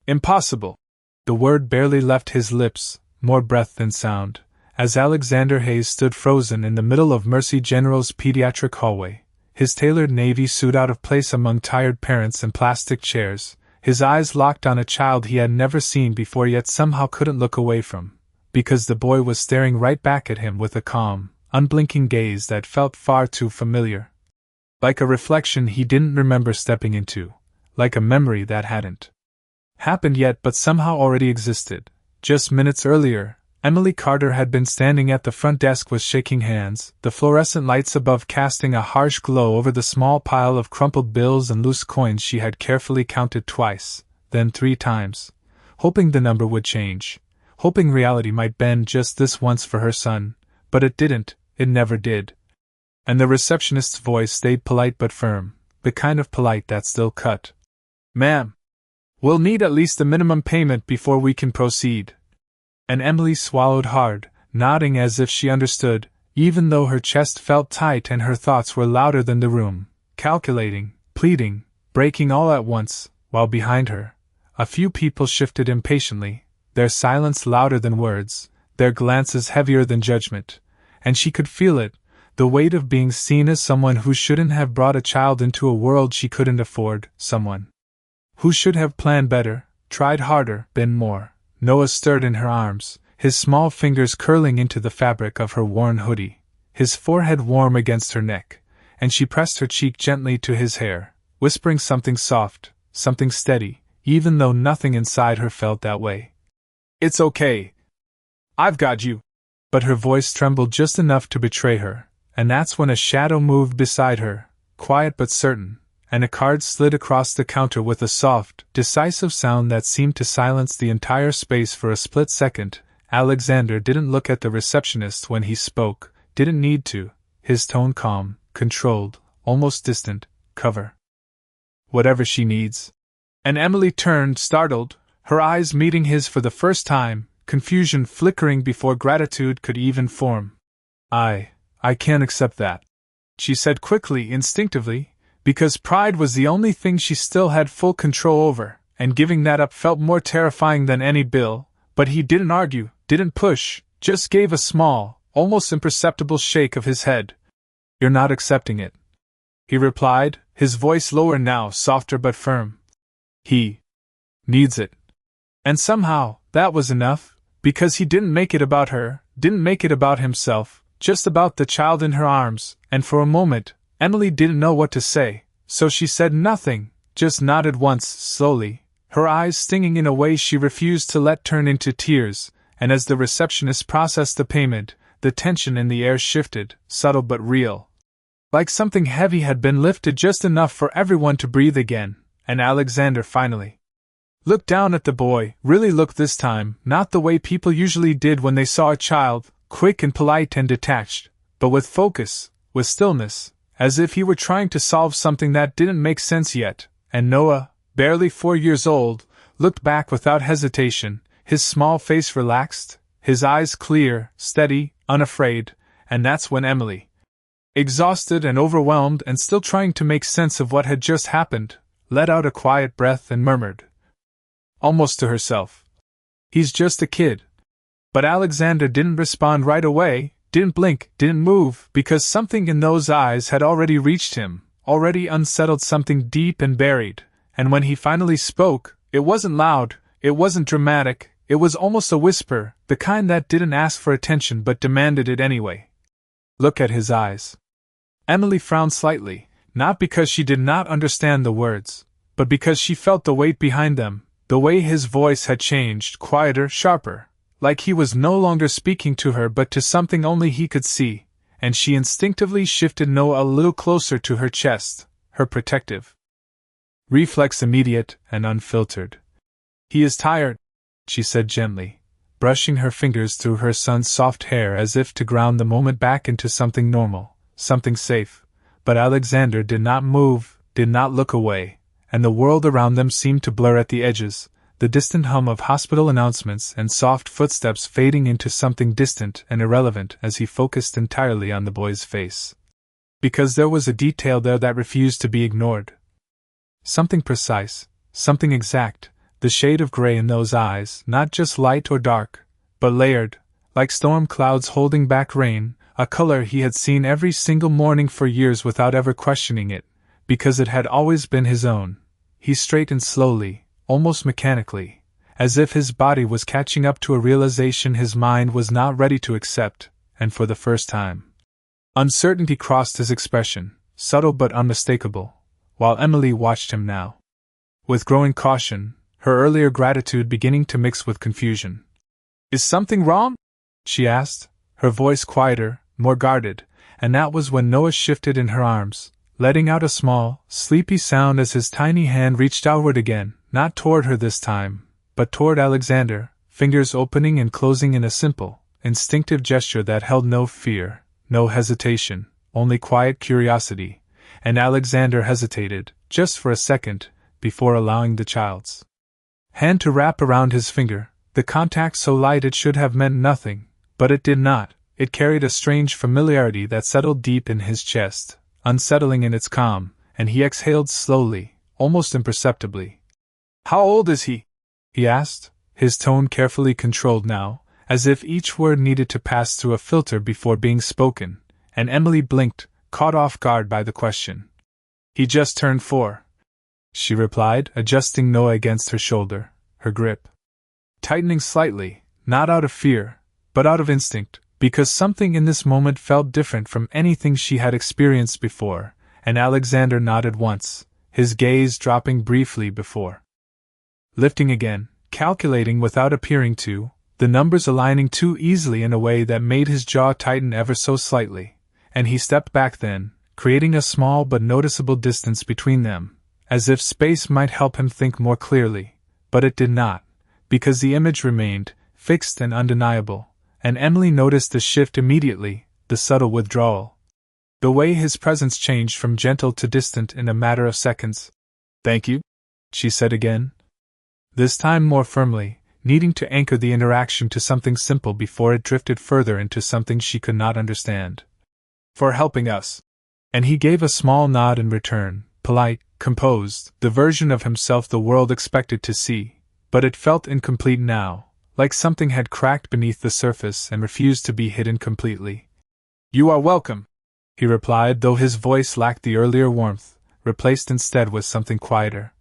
Impossible! The word barely left his lips, more breath than sound, as Alexander Hayes stood frozen in the middle of Mercy General's pediatric hallway, his tailored navy suit out of place among tired parents and plastic chairs, his eyes locked on a child he had never seen before yet somehow couldn't look away from, because the boy was staring right back at him with a calm, unblinking gaze that felt far too familiar. Like a reflection he didn't remember stepping into, like a memory that hadn't happened yet but somehow already existed. Just minutes earlier, Emily Carter had been standing at the front desk with shaking hands, the fluorescent lights above casting a harsh glow over the small pile of crumpled bills and loose coins she had carefully counted twice, then 3 times, hoping the number would change, hoping reality might bend just this once for her son, but it didn't, it never did. And the receptionist's voice stayed polite but firm, the kind of polite that still cut. "Ma'am, we'll need at least a minimum payment before we can proceed." And Emily swallowed hard, nodding as if she understood, even though her chest felt tight and her thoughts were louder than the room, calculating, pleading, breaking all at once, while behind her, a few people shifted impatiently, their silence louder than words, their glances heavier than judgment, and she could feel it, the weight of being seen as someone who shouldn't have brought a child into a world she couldn't afford, someone who should have planned better, tried harder, been more. Noah stirred in her arms, his small fingers curling into the fabric of her worn hoodie, his forehead warm against her neck, and she pressed her cheek gently to his hair, whispering something soft, something steady, even though nothing inside her felt that way. "It's okay. I've got you." But her voice trembled just enough to betray her, and that's when a shadow moved beside her, quiet but certain, and a card slid across the counter with a soft, decisive sound that seemed to silence the entire space for a split second. Alexander didn't look at the receptionist when he spoke, didn't need to, his tone calm, controlled, almost distant. "Cover whatever she needs." And Emily turned, startled, her eyes meeting his for the first time, confusion flickering before gratitude could even form. I can't accept that," she said quickly, instinctively, because pride was the only thing she still had full control over, and giving that up felt more terrifying than any bill, but he didn't argue, didn't push, just gave a small, almost imperceptible shake of his head. "You're not accepting it," he replied, his voice lower now, softer but firm. "He needs it." And somehow, that was enough, because he didn't make it about her, didn't make it about himself, just about the child in her arms, and for a moment, Emily didn't know what to say, so she said nothing, just nodded once, slowly, her eyes stinging in a way she refused to let turn into tears, and as the receptionist processed the payment, the tension in the air shifted, subtle but real. Like something heavy had been lifted just enough for everyone to breathe again, and Alexander finally looked down at the boy, really looked this time, not the way people usually did when they saw a child, quick and polite and detached, but with focus, with stillness, as if he were trying to solve something that didn't make sense yet, and Noah, barely 4 years old, looked back without hesitation, his small face relaxed, his eyes clear, steady, unafraid, and that's when Emily, exhausted and overwhelmed and still trying to make sense of what had just happened, let out a quiet breath and murmured, almost to herself, "He's just a kid." But Alexander didn't respond right away, didn't blink, didn't move, because something in those eyes had already reached him, already unsettled something deep and buried, and when he finally spoke, it wasn't loud, it wasn't dramatic, it was almost a whisper, the kind that didn't ask for attention but demanded it anyway. "Look at his eyes." Emily frowned slightly, not because she did not understand the words, but because she felt the weight behind them, the way his voice had changed, quieter, sharper, like he was no longer speaking to her but to something only he could see, and she instinctively shifted Noah a little closer to her chest, her protective reflex immediate and unfiltered. "He is tired," she said gently, brushing her fingers through her son's soft hair as if to ground the moment back into something normal, something safe, but Alexander did not move, did not look away, and the world around them seemed to blur at the edges, the distant hum of hospital announcements and soft footsteps fading into something distant and irrelevant as he focused entirely on the boy's face. Because there was a detail there that refused to be ignored. Something precise, something exact, The shade of gray in those eyes, not just light or dark, but layered, like storm clouds holding back rain, a color he had seen every single morning for years without ever questioning it, because it had always been his own. He straightened slowly, almost mechanically, as if his body was catching up to a realization his mind was not ready to accept, and for the first time. Uncertainty crossed his expression, subtle but unmistakable, while Emily watched him now. With growing caution, her earlier gratitude beginning to mix with confusion. "Is something wrong?" she asked, her voice quieter, more guarded, and that was when Noah shifted in her arms, letting out a small, sleepy sound as his tiny hand reached outward again, not toward her this time, but toward Alexander, fingers opening and closing in a simple, instinctive gesture that held no fear, no hesitation, only quiet curiosity, and Alexander hesitated, just for a second, before allowing the child's hand to wrap around his finger, the contact so light it should have meant nothing, but it did not. It carried a strange familiarity that settled deep in his chest, unsettling in its calm, and he exhaled slowly, almost imperceptibly. "How old is he?" he asked, his tone carefully controlled now, as if each word needed to pass through a filter before being spoken, and Emily blinked, caught off guard by the question. "He just turned 4. She replied, adjusting Noah against her shoulder, her grip tightening slightly, not out of fear, but out of instinct, because something in this moment felt different from anything she had experienced before, and Alexander nodded once, his gaze dropping briefly before lifting again, calculating without appearing to, the numbers aligning too easily in a way that made his jaw tighten ever so slightly, and he stepped back then, creating a small but noticeable distance between them, as if space might help him think more clearly, but it did not, because the image remained, fixed and undeniable, and Emily noticed the shift immediately, the subtle withdrawal. The way his presence changed from gentle to distant in a matter of seconds. "Thank you," she said again. This time more firmly, needing to anchor the interaction to something simple before it drifted further into something she could not understand. "For helping us." And he gave a small nod in return, polite, composed, the version of himself the world expected to see, but it felt incomplete now, like something had cracked beneath the surface and refused to be hidden completely. "You are welcome," he replied, though his voice lacked the earlier warmth, replaced instead with something quieter,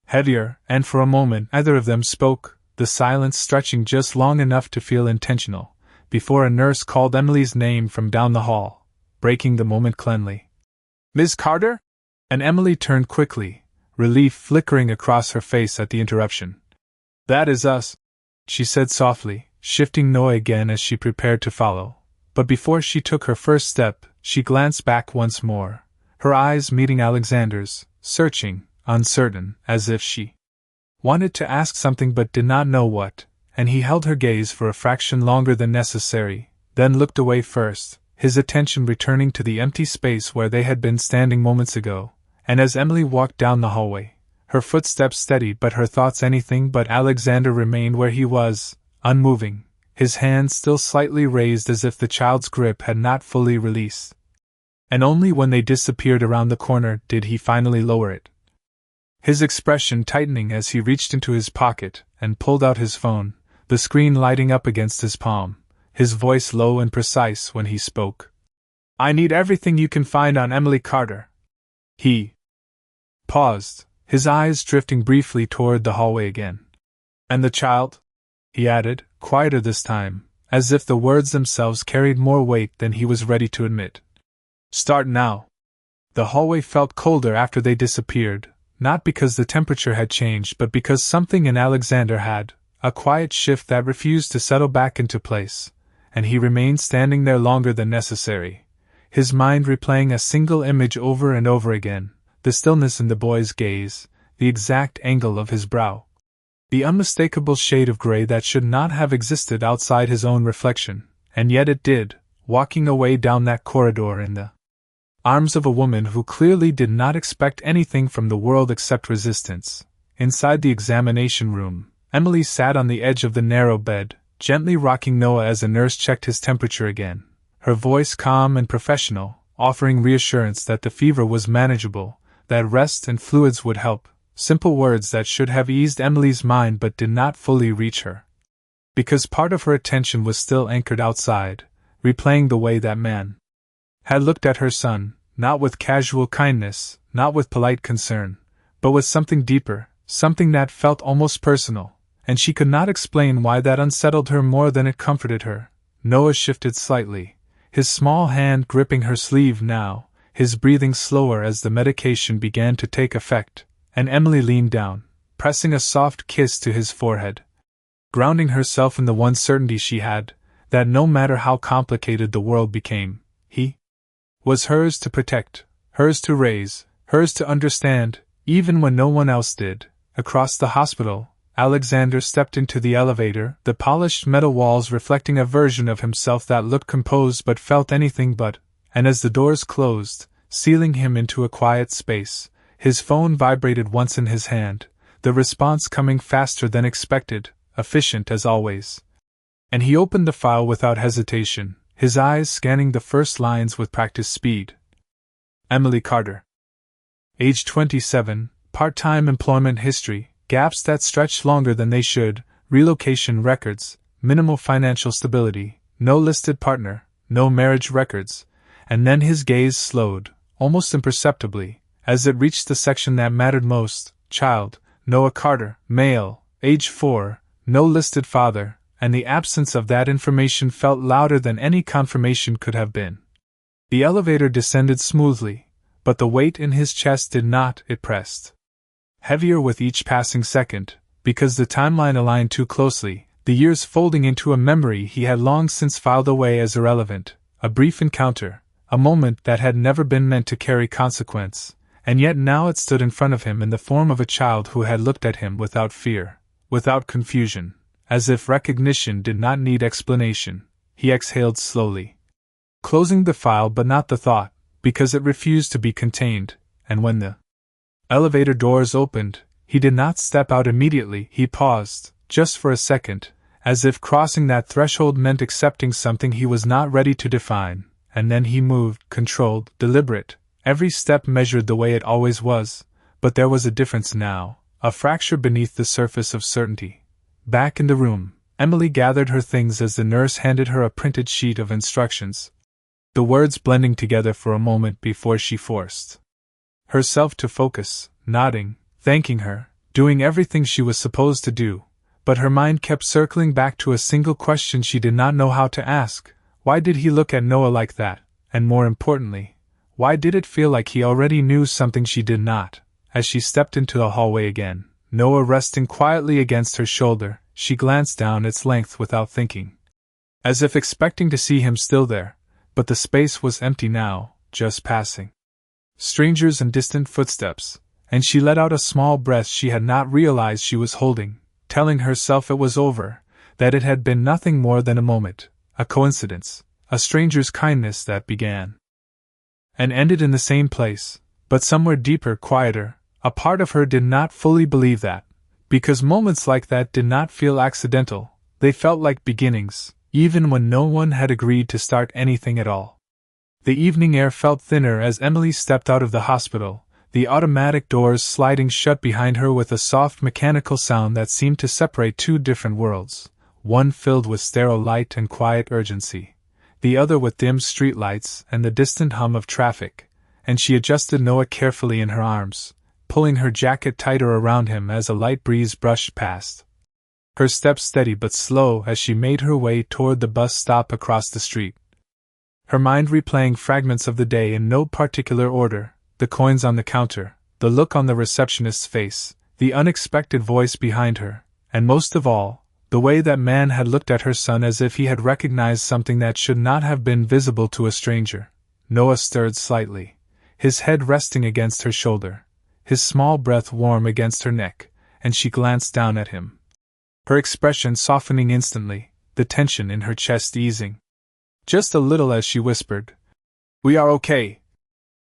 heavier, and for a moment neither of them spoke, the silence stretching just long enough to feel intentional, before a nurse called Emily's name from down the hall, breaking the moment cleanly. "Miss Carter?" And Emily turned quickly, relief flickering across her face at the interruption. "That is us," she said softly, shifting Noah again as she prepared to follow. But before she took her first step, she glanced back once more, her eyes meeting Alexander's, searching, uncertain, as if she wanted to ask something but did not know what, and he held her gaze for a fraction longer than necessary, then looked away first, his attention returning to the empty space where they had been standing moments ago, and as Emily walked down the hallway, her footsteps steadied but her thoughts anything but Alexander remained where he was, unmoving, his hand still slightly raised as if the child's grip had not fully released. And only when they disappeared around the corner did he finally lower it, his expression tightening as he reached into his pocket and pulled out his phone, the screen lighting up against his palm, his voice low and precise when he spoke. "I need everything you can find on Emily Carter." He paused, his eyes drifting briefly toward the hallway again. "And the child?" he added, quieter this time, as if the words themselves carried more weight than he was ready to admit. "Start now." The hallway felt colder after they disappeared, not because the temperature had changed but because something in Alexander had, a quiet shift that refused to settle back into place, and he remained standing there longer than necessary, his mind replaying a single image over and over again, the stillness in the boy's gaze, the exact angle of his brow, the unmistakable shade of gray that should not have existed outside his own reflection, and yet it did, walking away down that corridor in the arms of a woman who clearly did not expect anything from the world except resistance. Inside the examination room, Emily sat on the edge of the narrow bed, gently rocking Noah as a nurse checked his temperature again, her voice calm and professional, offering reassurance that the fever was manageable, that rest and fluids would help, simple words that should have eased Emily's mind but did not fully reach her. Because part of her attention was still anchored outside, replaying the way that man had looked at her son, not with casual kindness, not with polite concern, but with something deeper, something that felt almost personal, and she could not explain why that unsettled her more than it comforted her. Noah shifted slightly, his small hand gripping her sleeve now, his breathing slower as the medication began to take effect, and Emily leaned down, pressing a soft kiss to his forehead, grounding herself in the one certainty she had, that no matter how complicated the world became, he was hers to protect, hers to raise, hers to understand, even when no one else did. Across the hospital, Alexander stepped into the elevator, the polished metal walls reflecting a version of himself that looked composed but felt anything but, and as the doors closed, sealing him into a quiet space, his phone vibrated once in his hand, the response coming faster than expected, efficient as always. And he opened the file without hesitation, his eyes scanning the first lines with practiced speed. Emily Carter. Age 27, part-time employment history, gaps that stretched longer than they should, relocation records, minimal financial stability, no listed partner, no marriage records, and then his gaze slowed, almost imperceptibly, as it reached the section that mattered most: child, Noah Carter, male, age 4, no listed father, and the absence of that information felt louder than any confirmation could have been. The elevator descended smoothly, but the weight in his chest did not. It pressed heavier with each passing second, because the timeline aligned too closely, the years folding into a memory he had long since filed away as irrelevant, a brief encounter, a moment that had never been meant to carry consequence, and yet now it stood in front of him in the form of a child who had looked at him without fear, without confusion, as if recognition did not need explanation. He exhaled slowly, closing the file but not the thought, because it refused to be contained, and when the elevator doors opened, he did not step out immediately. He paused, just for a second, as if crossing that threshold meant accepting something he was not ready to define, and then he moved, controlled, deliberate, every step measured the way it always was, but there was a difference now, a fracture beneath the surface of certainty. Back in the room, Emily gathered her things as the nurse handed her a printed sheet of instructions, the words blending together for a moment before she forced herself to focus, nodding, thanking her, doing everything she was supposed to do, but her mind kept circling back to a single question she did not know how to ask. Why did he look at Noah like that, and more importantly, why did it feel like he already knew something she did not? As she stepped into the hallway again, Noah resting quietly against her shoulder, she glanced down its length without thinking, as if expecting to see him still there, but the space was empty now, just passing strangers and distant footsteps, and she let out a small breath she had not realized she was holding, telling herself it was over, that it had been nothing more than a moment, a coincidence, a stranger's kindness that began and ended in the same place, but somewhere deeper, quieter. A part of her did not fully believe that, because moments like that did not feel accidental, they felt like beginnings, even when no one had agreed to start anything at all. The evening air felt thinner as Emily stepped out of the hospital, the automatic doors sliding shut behind her with a soft mechanical sound that seemed to separate two different worlds, one filled with sterile light and quiet urgency, the other with dim streetlights and the distant hum of traffic, and she adjusted Noah carefully in her arms, pulling her jacket tighter around him as a light breeze brushed past. Her steps steady but slow as she made her way toward the bus stop across the street, her mind replaying fragments of the day in no particular order, the coins on the counter, the look on the receptionist's face, the unexpected voice behind her, and most of all, the way that man had looked at her son as if he had recognized something that should not have been visible to a stranger. Noah stirred slightly, his head resting against her shoulder, his small breath warm against her neck, and she glanced down at him, her expression softening instantly, the tension in her chest easing just a little as she whispered, "We are okay,"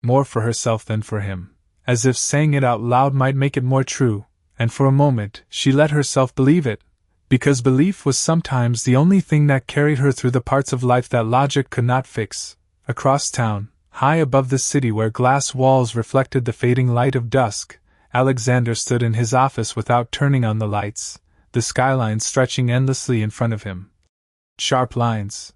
more for herself than for him, as if saying it out loud might make it more true, and for a moment she let herself believe it, because belief was sometimes the only thing that carried her through the parts of life that logic could not fix. Across town, high above the city where glass walls reflected the fading light of dusk, Alexander stood in his office without turning on the lights, the skyline stretching endlessly in front of him. Sharp lines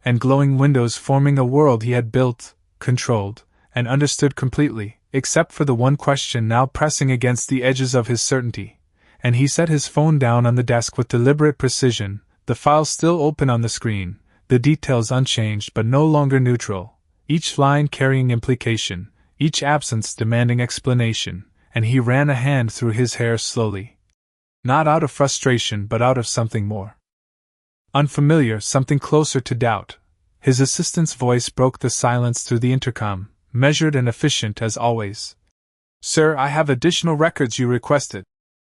and glowing windows forming a world he had built, controlled, and understood completely, except for the one question now pressing against the edges of his certainty. And he set his phone down on the desk with deliberate precision, the file still open on the screen, the details unchanged but no longer neutral, each line carrying implication, each absence demanding explanation, and he ran a hand through his hair slowly. Not out of frustration but out of something more unfamiliar, something closer to doubt. His assistant's voice broke the silence through the intercom, measured and efficient as always. "Sir, I have additional records you requested."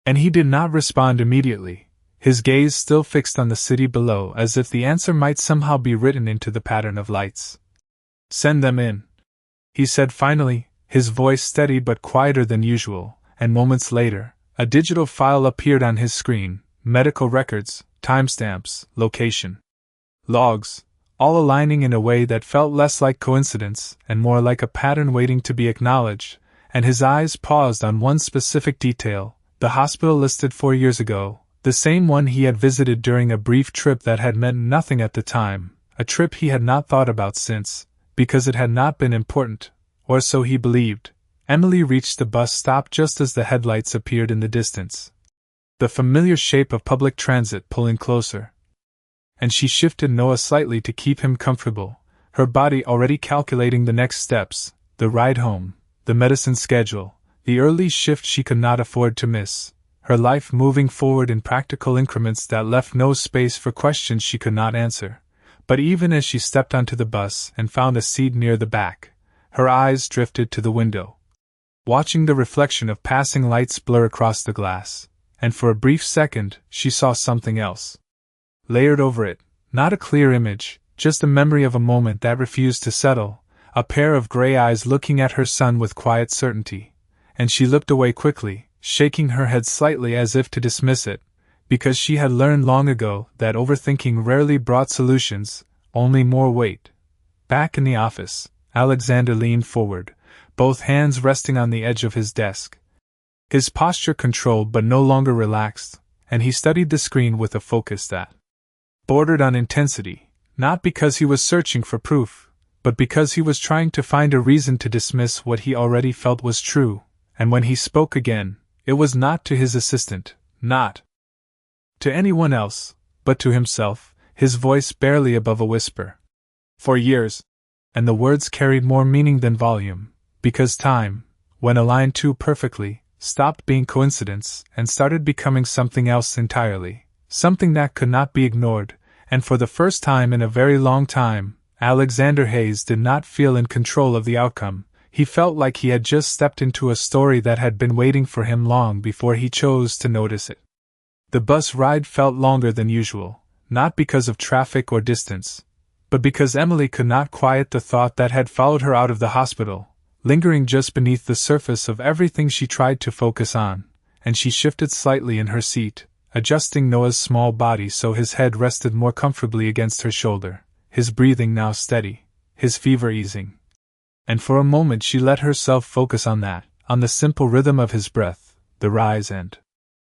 And he did not respond immediately, his gaze still fixed on the city below as if the answer might somehow be written into the pattern of lights. "Send them in," he said finally, his voice steady but quieter than usual, and moments later, a digital file appeared on his screen, medical records, timestamps, location, logs, all aligning in a way that felt less like coincidence and more like a pattern waiting to be acknowledged, and his eyes paused on one specific detail, the hospital listed 4 years ago, the same one he had visited during a brief trip that had meant nothing at the time, a trip he had not thought about since, because it had not been important, or so he believed. Emily reached the bus stop just as the headlights appeared in the distance. The familiar shape of public transit pulling closer. And she shifted Noah slightly to keep him comfortable, her body already calculating the next steps, the ride home, the medicine schedule, the early shift she could not afford to miss, her life moving forward in practical increments that left no space for questions she could not answer. But even as she stepped onto the bus and found a seat near the back, her eyes drifted to the window, watching the reflection of passing lights blur across the glass, and for a brief second she saw something else. Layered over it, not a clear image, just a memory of a moment that refused to settle, a pair of gray eyes looking at her son with quiet certainty, and she looked away quickly, shaking her head slightly as if to dismiss it, because she had learned long ago that overthinking rarely brought solutions, only more weight. Back in the office, Alexander leaned forward, both hands resting on the edge of his desk. His posture controlled but no longer relaxed, and he studied the screen with a focus that bordered on intensity, not because he was searching for proof, but because he was trying to find a reason to dismiss what he already felt was true, and when he spoke again, it was not to his assistant, not to anyone else, but to himself, his voice barely above a whisper. "For years," and the words carried more meaning than volume, because time, when aligned too perfectly, stopped being coincidence and started becoming something else entirely, something that could not be ignored, and for the first time in a very long time, Alexander Hayes did not feel in control of the outcome. He felt like he had just stepped into a story that had been waiting for him long before he chose to notice it. The bus ride felt longer than usual, not because of traffic or distance, but because Emily could not quiet the thought that had followed her out of the hospital, lingering just beneath the surface of everything she tried to focus on, and she shifted slightly in her seat, adjusting Noah's small body so his head rested more comfortably against her shoulder, his breathing now steady, his fever easing. And for a moment she let herself focus on that, on the simple rhythm of his breath, the rise and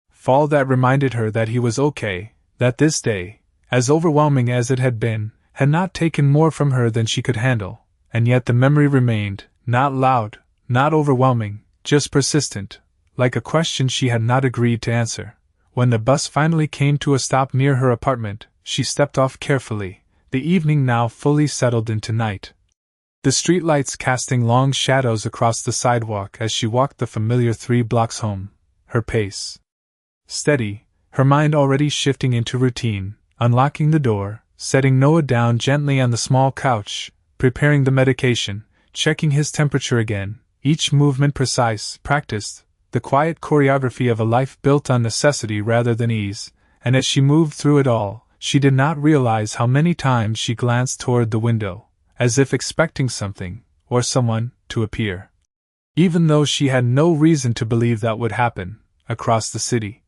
fall that reminded her that he was okay, that this day, as overwhelming as it had been, had not taken more from her than she could handle, and yet the memory remained, not loud, not overwhelming, just persistent, like a question she had not agreed to answer. When the bus finally came to a stop near her apartment, she stepped off carefully, the evening now fully settled into night. The streetlights casting long shadows across the sidewalk as she walked the familiar 3 blocks home, her pace steady, her mind already shifting into routine, unlocking the door, setting Noah down gently on the small couch, preparing the medication, checking his temperature again, each movement precise, practiced, the quiet choreography of a life built on necessity rather than ease, and as she moved through it all, she did not realize how many times she glanced toward the window, as if expecting something, or someone, to appear. Even though she had no reason to believe that would happen, across the city.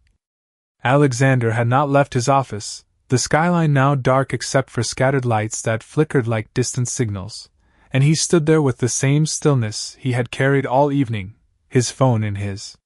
Alexander had not left his office, the skyline now dark except for scattered lights that flickered like distant signals, and he stood there with the same stillness he had carried all evening, his phone in his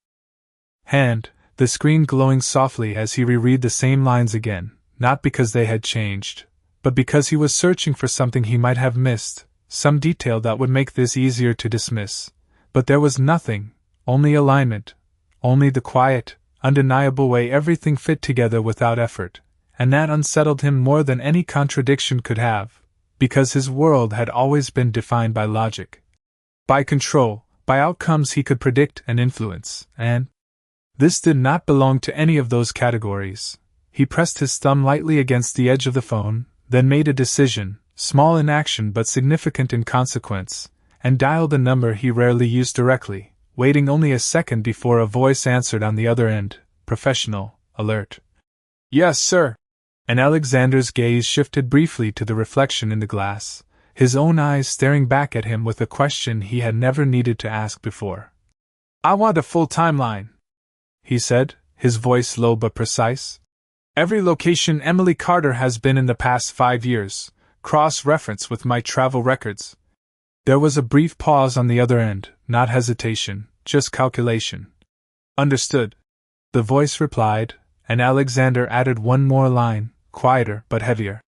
hand, the screen glowing softly as he reread the same lines again, not because they had changed, but because he was searching for something he might have missed, some detail that would make this easier to dismiss. But there was nothing, only alignment, only the quiet, undeniable way everything fit together without effort, and that unsettled him more than any contradiction could have, because his world had always been defined by logic, by control, by outcomes he could predict and influence, and this did not belong to any of those categories. He pressed his thumb lightly against the edge of the phone, then made a decision, small in action but significant in consequence, and dialed a number he rarely used directly, waiting only a second before a voice answered on the other end, professional, alert. "Yes, sir." And Alexander's gaze shifted briefly to the reflection in the glass, his own eyes staring back at him with a question he had never needed to ask before. "I want a full timeline," he said, his voice low but precise. "Every location Emily Carter has been in the past 5 years, cross-reference with my travel records." There was a brief pause on the other end, not hesitation, just calculation. "Understood," the voice replied, and Alexander added one more line, quieter but heavier.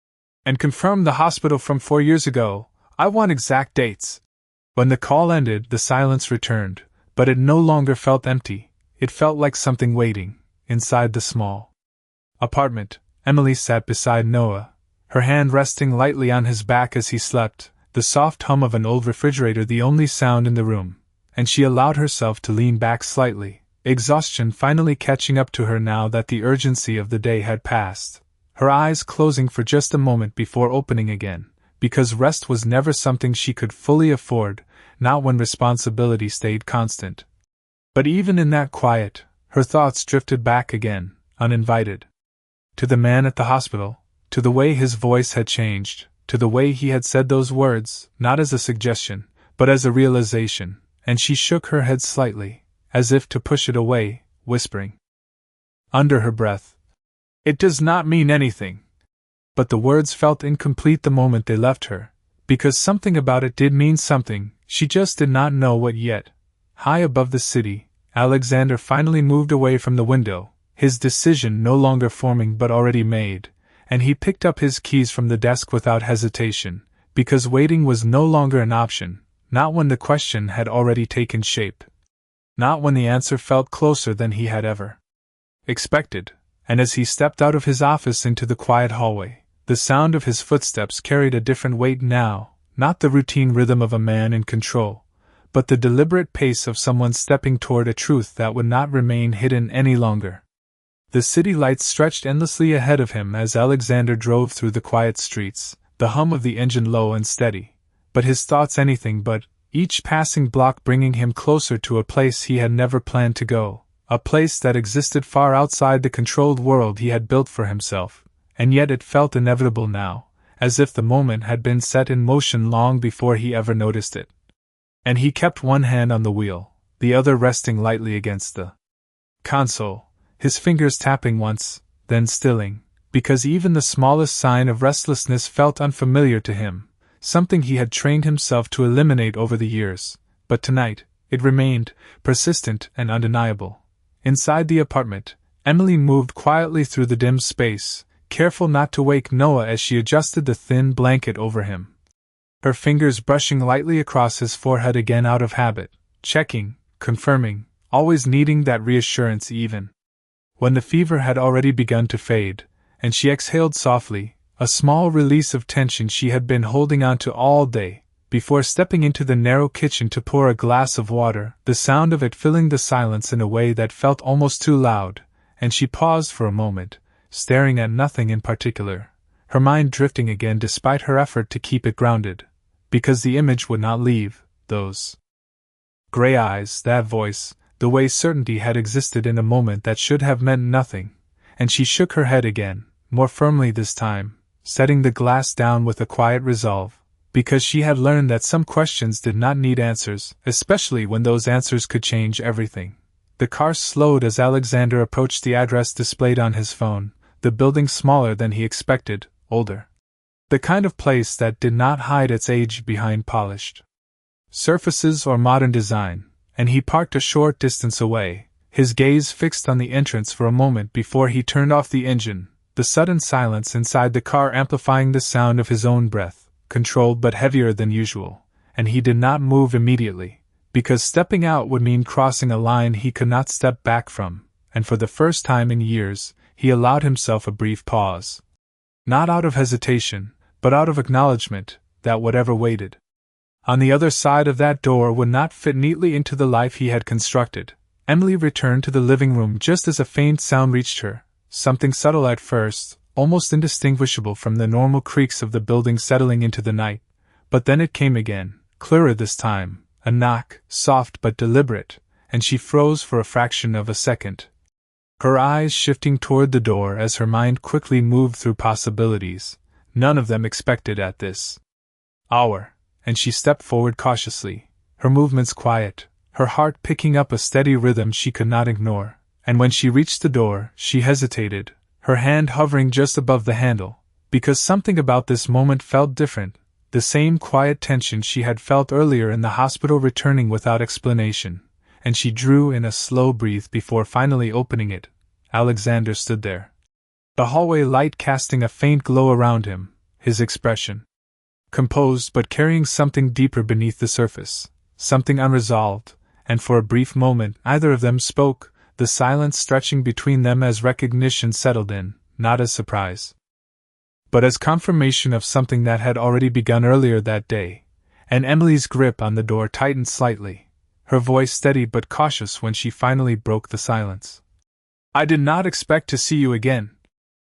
"And confirm the hospital from 4 years ago. I want exact dates." When the call ended, the silence returned, but it no longer felt empty. It felt like something waiting, inside the small apartment. Emily sat beside Noah, her hand resting lightly on his back as he slept, the soft hum of an old refrigerator the only sound in the room, and she allowed herself to lean back slightly, exhaustion finally catching up to her now that the urgency of the day had passed, her eyes closing for just a moment before opening again, because rest was never something she could fully afford, not when responsibility stayed constant. But even in that quiet, her thoughts drifted back again, uninvited. To the man at the hospital, to the way his voice had changed, to the way he had said those words, not as a suggestion, but as a realization, and she shook her head slightly, as if to push it away, whispering under her breath, "It does not mean anything." But the words felt incomplete the moment they left her, because something about it did mean something, she just did not know what yet. High above the city, Alexander finally moved away from the window, his decision no longer forming but already made, and he picked up his keys from the desk without hesitation, because waiting was no longer an option, not when the question had already taken shape. Not when the answer felt closer than he had ever expected, and as he stepped out of his office into the quiet hallway, the sound of his footsteps carried a different weight now, not the routine rhythm of a man in control, but the deliberate pace of someone stepping toward a truth that would not remain hidden any longer. The city lights stretched endlessly ahead of him as Alexander drove through the quiet streets, the hum of the engine low and steady, but his thoughts anything but, each passing block bringing him closer to a place he had never planned to go, a place that existed far outside the controlled world he had built for himself, and yet it felt inevitable now, as if the moment had been set in motion long before he ever noticed it. And he kept one hand on the wheel, the other resting lightly against the console, his fingers tapping once, then stilling, because even the smallest sign of restlessness felt unfamiliar to him, something he had trained himself to eliminate over the years, but tonight, it remained, persistent and undeniable. Inside the apartment, Emily moved quietly through the dim space, careful not to wake Noah as she adjusted the thin blanket over him. Her fingers brushing lightly across his forehead again out of habit, checking, confirming, always needing that reassurance even when the fever had already begun to fade, and she exhaled softly, a small release of tension she had been holding on to all day, before stepping into the narrow kitchen to pour a glass of water, the sound of it filling the silence in a way that felt almost too loud, and she paused for a moment, staring at nothing in particular, her mind drifting again despite her effort to keep it grounded, because the image would not leave those gray eyes, that voice, the way certainty had existed in a moment that should have meant nothing, and she shook her head again, more firmly this time, setting the glass down with a quiet resolve, because she had learned that some questions did not need answers, especially when those answers could change everything. The car slowed as Alexander approached the address displayed on his phone, the building smaller than he expected, older. The kind of place that did not hide its age behind polished surfaces or modern design, and he parked a short distance away, his gaze fixed on the entrance for a moment before he turned off the engine, the sudden silence inside the car amplifying the sound of his own breath, controlled but heavier than usual, and he did not move immediately, because stepping out would mean crossing a line he could not step back from, and for the first time in years, he allowed himself a brief pause. Not out of hesitation, but out of acknowledgement that whatever waited on the other side of that door would not fit neatly into the life he had constructed. Emily returned to the living room just as a faint sound reached her, something subtle at first, almost indistinguishable from the normal creaks of the building settling into the night. But then it came again, clearer this time, a knock, soft but deliberate, and she froze for a fraction of a second, her eyes shifting toward the door as her mind quickly moved through possibilities, none of them expected at this hour, and she stepped forward cautiously, her movements quiet, her heart picking up a steady rhythm she could not ignore, and when she reached the door, she hesitated, her hand hovering just above the handle, because something about this moment felt different, the same quiet tension she had felt earlier in the hospital returning without explanation, and she drew in a slow breath before finally opening it. Alexander stood there, the hallway light casting a faint glow around him, his expression composed but carrying something deeper beneath the surface, something unresolved, and for a brief moment neither of them spoke, the silence stretching between them as recognition settled in, not as surprise, but as confirmation of something that had already begun earlier that day, and Emily's grip on the door tightened slightly, her voice steady but cautious when she finally broke the silence. "I did not expect to see you again."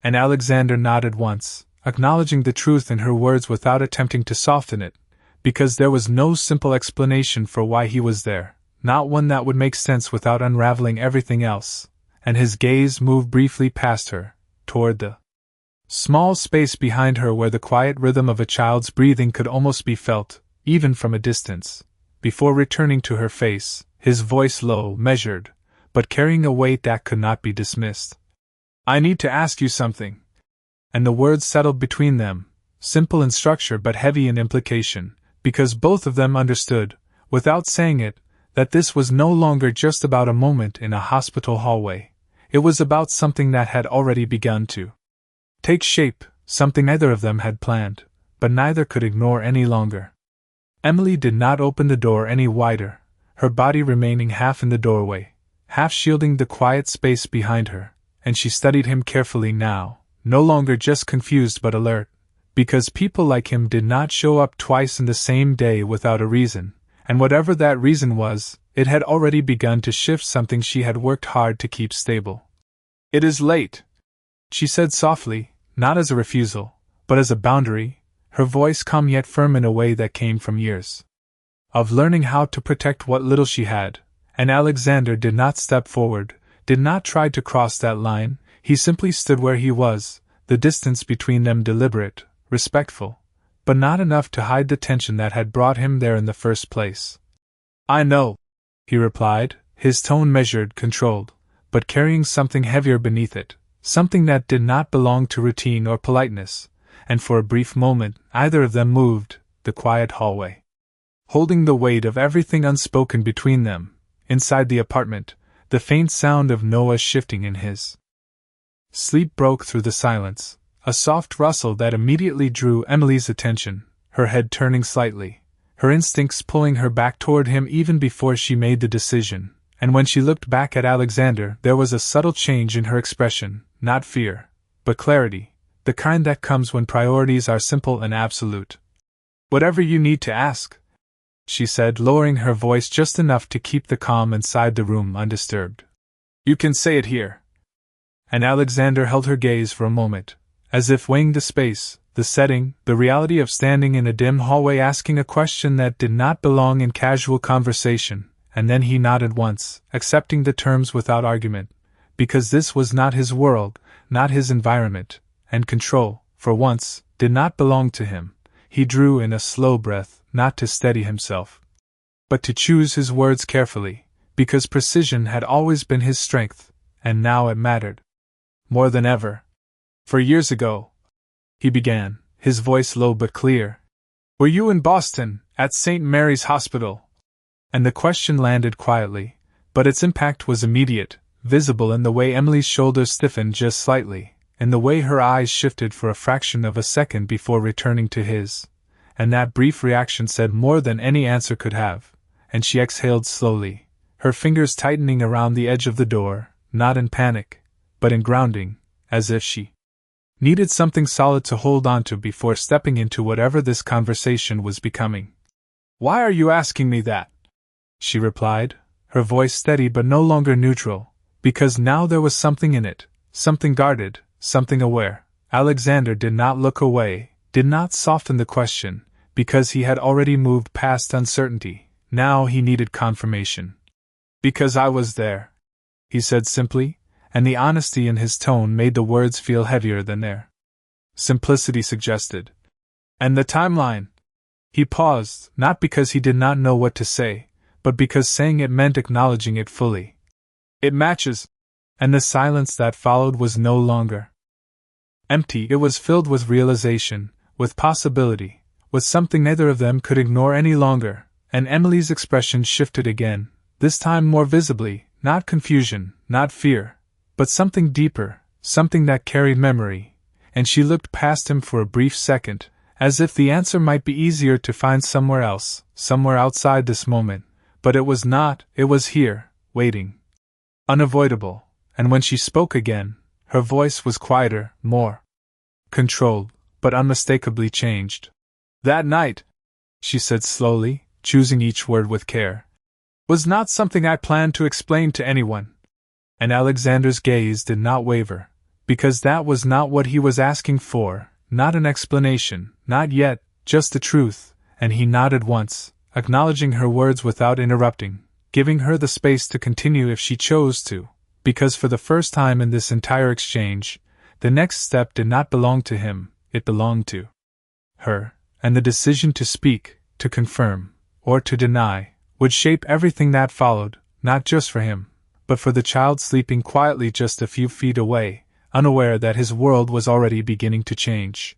And Alexander nodded once, acknowledging the truth in her words without attempting to soften it, because there was no simple explanation for why he was there, not one that would make sense without unraveling everything else, and his gaze moved briefly past her, toward the small space behind her where the quiet rhythm of a child's breathing could almost be felt, even from a distance, before returning to her face, his voice low, measured, but carrying a weight that could not be dismissed. "I need to ask you something." And the words settled between them, simple in structure but heavy in implication, because both of them understood, without saying it, that this was no longer just about a moment in a hospital hallway. It was about something that had already begun to take shape, something neither of them had planned, but neither could ignore any longer. Emily did not open the door any wider, her body remaining half in the doorway, half shielding the quiet space behind her, and she studied him carefully now, no longer just confused but alert, because people like him did not show up twice in the same day without a reason, and whatever that reason was, it had already begun to shift something she had worked hard to keep stable. "It is late," she said softly, not as a refusal, but as a boundary, her voice calm yet firm in a way that came from years of learning how to protect what little she had, and Alexander did not step forward, did not try to cross that line, he simply stood where he was, the distance between them deliberate, respectful, but not enough to hide the tension that had brought him there in the first place. "I know," he replied, his tone measured, controlled, but carrying something heavier beneath it, something that did not belong to routine or politeness, and for a brief moment either of them moved, the quiet hallway holding the weight of everything unspoken between them. Inside the apartment, the faint sound of Noah's shifting in his sleep broke through the silence, a soft rustle that immediately drew Emily's attention, her head turning slightly, her instincts pulling her back toward him even before she made the decision, and when she looked back at Alexander there was a subtle change in her expression, not fear, but clarity, the kind that comes when priorities are simple and absolute. "Whatever you need to ask," she said, lowering her voice just enough to keep the calm inside the room undisturbed. "You can say it here." And Alexander held her gaze for a moment, as if weighing the space, the setting, the reality of standing in a dim hallway asking a question that did not belong in casual conversation, and then he nodded once, accepting the terms without argument, because this was not his world, not his environment, and control, for once, did not belong to him. He drew in a slow breath, not to steady himself, but to choose his words carefully, because precision had always been his strength, and now it mattered more than ever. "For years ago," he began, his voice low but clear, "were you in Boston, at St. Mary's Hospital?" And the question landed quietly, But its impact was immediate, visible in the way Emily's shoulders stiffened just slightly, in the way her eyes shifted for a fraction of a second before returning to his. And that brief reaction said more than any answer could have, and she exhaled slowly, her fingers tightening around the edge of the door, not in panic, but in grounding, as if she needed something solid to hold on to before stepping into whatever this conversation was becoming. "Why are you asking me that?" she replied, her voice steady but no longer neutral, because now there was something in it, something guarded, something aware. Alexander did not look away, did not soften the question, because he had already moved past uncertainty. Now he needed confirmation. "Because I was there," he said simply, and the honesty in his tone made the words feel heavier than their simplicity suggested. "And the timeline?" He paused, not because he did not know what to say, but because saying it meant acknowledging it fully. "It matches." And the silence that followed was no longer empty. It was filled with realization, with possibility, with something neither of them could ignore any longer, and Emily's expression shifted again, this time more visibly, not confusion, not fear, but something deeper, something that carried memory, and she looked past him for a brief second, as if the answer might be easier to find somewhere else, somewhere outside this moment, but it was not, it was here, waiting. Unavoidable, and when she spoke again, her voice was quieter, more controlled, but unmistakably changed. "That night," she said slowly, choosing each word with care, "was not something I planned to explain to anyone." And Alexander's gaze did not waver, because that was not what he was asking for, not an explanation, not yet, just the truth, and he nodded once, acknowledging her words without interrupting, giving her the space to continue if she chose to, because for the first time in this entire exchange, the next step did not belong to him, it belonged to her, and the decision to speak, to confirm, or to deny, would shape everything that followed, not just for him, but for the child sleeping quietly just a few feet away, unaware that his world was already beginning to change.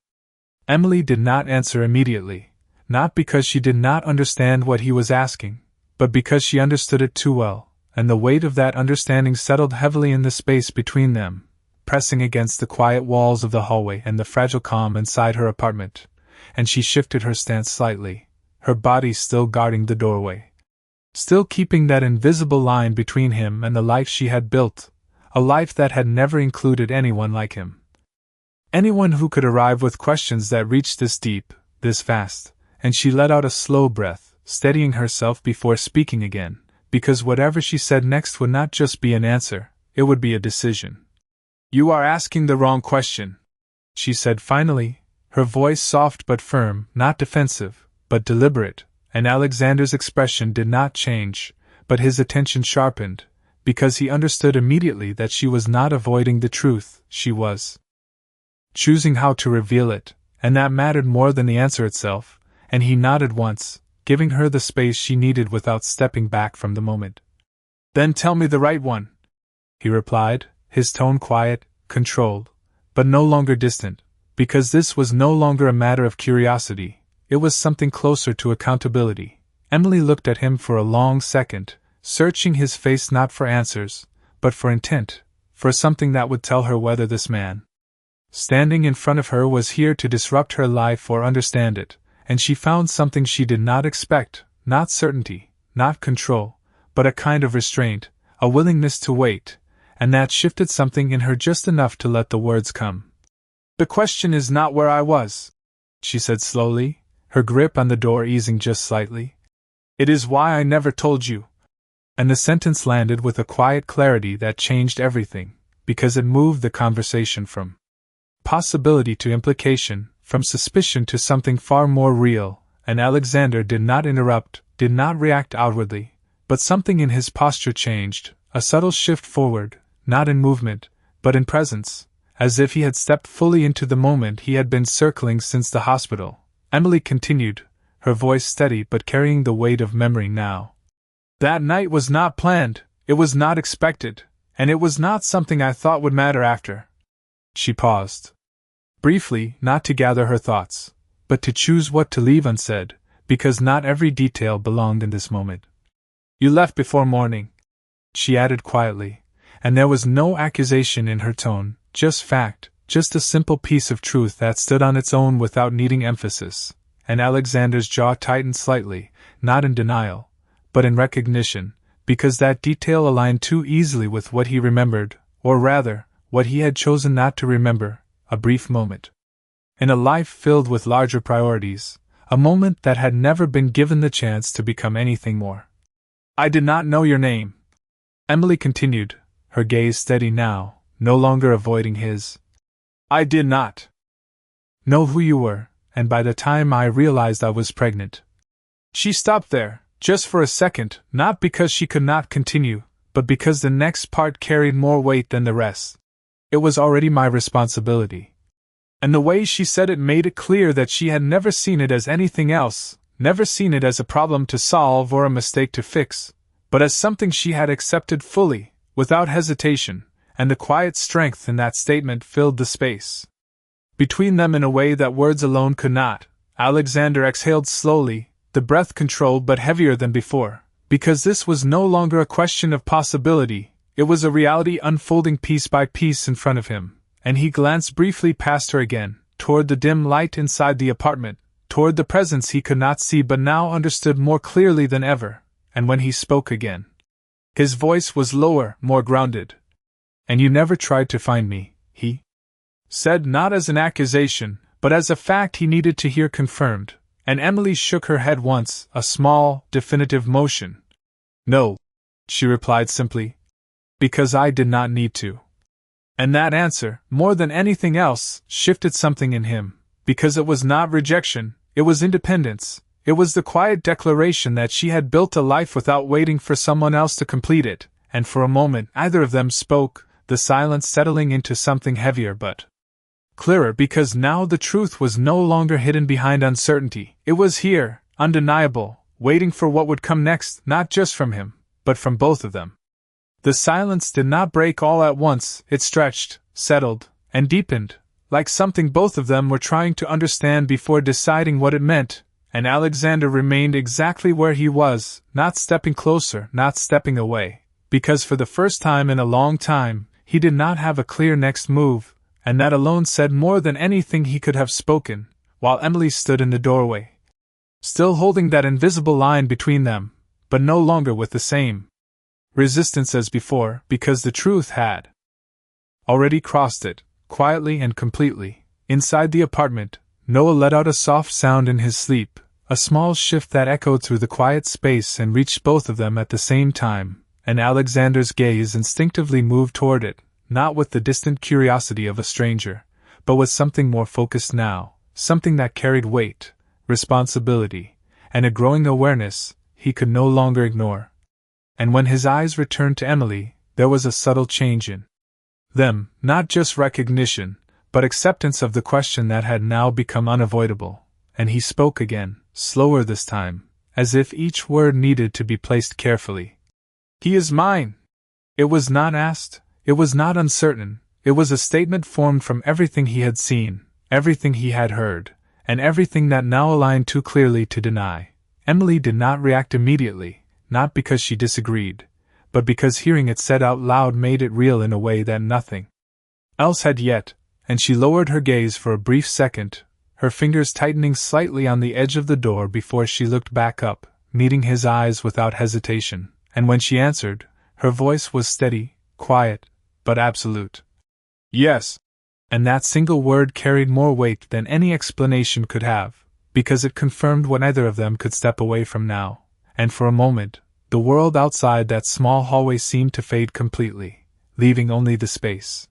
Emily did not answer immediately, not because she did not understand what he was asking, but because she understood it too well, and the weight of that understanding settled heavily in the space between them, pressing against the quiet walls of the hallway and the fragile calm inside her apartment, and she shifted her stance slightly, her body still guarding the doorway. Still keeping that invisible line between him and the life she had built, a life that had never included anyone like him. Anyone who could arrive with questions that reached this deep, this fast, and she let out a slow breath, steadying herself before speaking again, because whatever she said next would not just be an answer, it would be a decision. "You are asking the wrong question," she said finally, her voice soft but firm, not defensive, but deliberate. And Alexander's expression did not change, but his attention sharpened, because he understood immediately that she was not avoiding the truth, she was choosing how to reveal it, and that mattered more than the answer itself, and he nodded once, giving her the space she needed without stepping back from the moment. "Then tell me the right one," he replied, his tone quiet, controlled, but no longer distant, because this was no longer a matter of curiosity. It was something closer to accountability. Emily looked at him for a long second, searching his face not for answers, but for intent, for something that would tell her whether this man standing in front of her was here to disrupt her life or understand it, and she found something she did not expect, not certainty, not control, but a kind of restraint, a willingness to wait, and that shifted something in her just enough to let the words come. "The question is not where I was," she said slowly, her grip on the door easing just slightly. "It is why I never told you." And the sentence landed with a quiet clarity that changed everything, because it moved the conversation from possibility to implication, from suspicion to something far more real, and Alexander did not interrupt, did not react outwardly, but something in his posture changed, a subtle shift forward, not in movement, but in presence, as if he had stepped fully into the moment he had been circling since the hospital. Emily continued, her voice steady but carrying the weight of memory now. "That night was not planned, it was not expected, and it was not something I thought would matter after." She paused briefly, not to gather her thoughts, but to choose what to leave unsaid, because not every detail belonged in this moment. "You left before morning," she added quietly, and there was no accusation in her tone, just fact, just a simple piece of truth that stood on its own without needing emphasis. And Alexander's jaw tightened slightly, not in denial, but in recognition, because that detail aligned too easily with what he remembered, or rather, what he had chosen not to remember, a brief moment. In a life filled with larger priorities, a moment that had never been given the chance to become anything more. "I did not know your name," Emily continued, her gaze steady now, no longer avoiding his. "I did not know who you were, and by the time I realized I was pregnant." She stopped there, just for a second, not because she could not continue, but because the next part carried more weight than the rest. "It was already my responsibility." And the way she said it made it clear that she had never seen it as anything else, never seen it as a problem to solve or a mistake to fix, but as something she had accepted fully, without hesitation, and the quiet strength in that statement filled the space between them in a way that words alone could not. Alexander exhaled slowly, the breath controlled but heavier than before, because this was no longer a question of possibility, it was a reality unfolding piece by piece in front of him. And he glanced briefly past her again, toward the dim light inside the apartment, toward the presence he could not see but now understood more clearly than ever, and when he spoke again, his voice was lower, more grounded. "And you never tried to find me," he said, not as an accusation, but as a fact he needed to hear confirmed, and Emily shook her head once, a small, definitive motion. "No," she replied simply, "because I did not need to." And that answer, more than anything else, shifted something in him, because it was not rejection, it was independence, it was the quiet declaration that she had built a life without waiting for someone else to complete it, and for a moment neither of them spoke, the silence settling into something heavier but clearer because now the truth was no longer hidden behind uncertainty, it was here, undeniable, waiting for what would come next, not just from him, but from both of them. The silence did not break all at once, it stretched, settled, and deepened, like something both of them were trying to understand before deciding what it meant, and Alexander remained exactly where he was, not stepping closer, not stepping away, because for the first time in a long time, he did not have a clear next move, and that alone said more than anything he could have spoken, while Emily stood in the doorway, still holding that invisible line between them, but no longer with the same resistance as before, because the truth had already crossed it, quietly and completely. Inside the apartment, Noah let out a soft sound in his sleep, a small shift that echoed through the quiet space and reached both of them at the same time, and Alexander's gaze instinctively moved toward it, not with the distant curiosity of a stranger, but with something more focused now, something that carried weight, responsibility, and a growing awareness he could no longer ignore. And when his eyes returned to Emily, there was a subtle change in them, not just recognition, but acceptance of the question that had now become unavoidable, and he spoke again, slower this time, as if each word needed to be placed carefully. "He is mine." It was not asked, it was not uncertain, it was a statement formed from everything he had seen, everything he had heard, and everything that now aligned too clearly to deny. Emily did not react immediately. Not because she disagreed, but because hearing it said out loud made it real in a way that nothing else had yet, and she lowered her gaze for a brief second, her fingers tightening slightly on the edge of the door before she looked back up, meeting his eyes without hesitation, and when she answered, her voice was steady, quiet, but absolute. "Yes." And that single word carried more weight than any explanation could have, because it confirmed what neither of them could step away from now. And for a moment, the world outside that small hallway seemed to fade completely, leaving only the space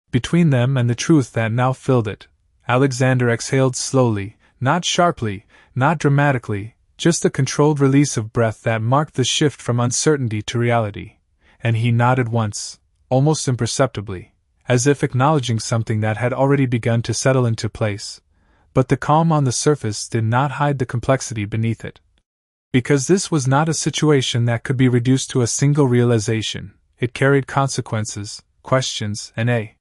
between them and the truth that now filled it. Alexander exhaled slowly, not sharply, not dramatically, just a controlled release of breath that marked the shift from uncertainty to reality, and he nodded once, almost imperceptibly, as if acknowledging something that had already begun to settle into place, but the calm on the surface did not hide the complexity beneath it. Because this was not a situation that could be reduced to a single realization, it carried consequences, questions, and a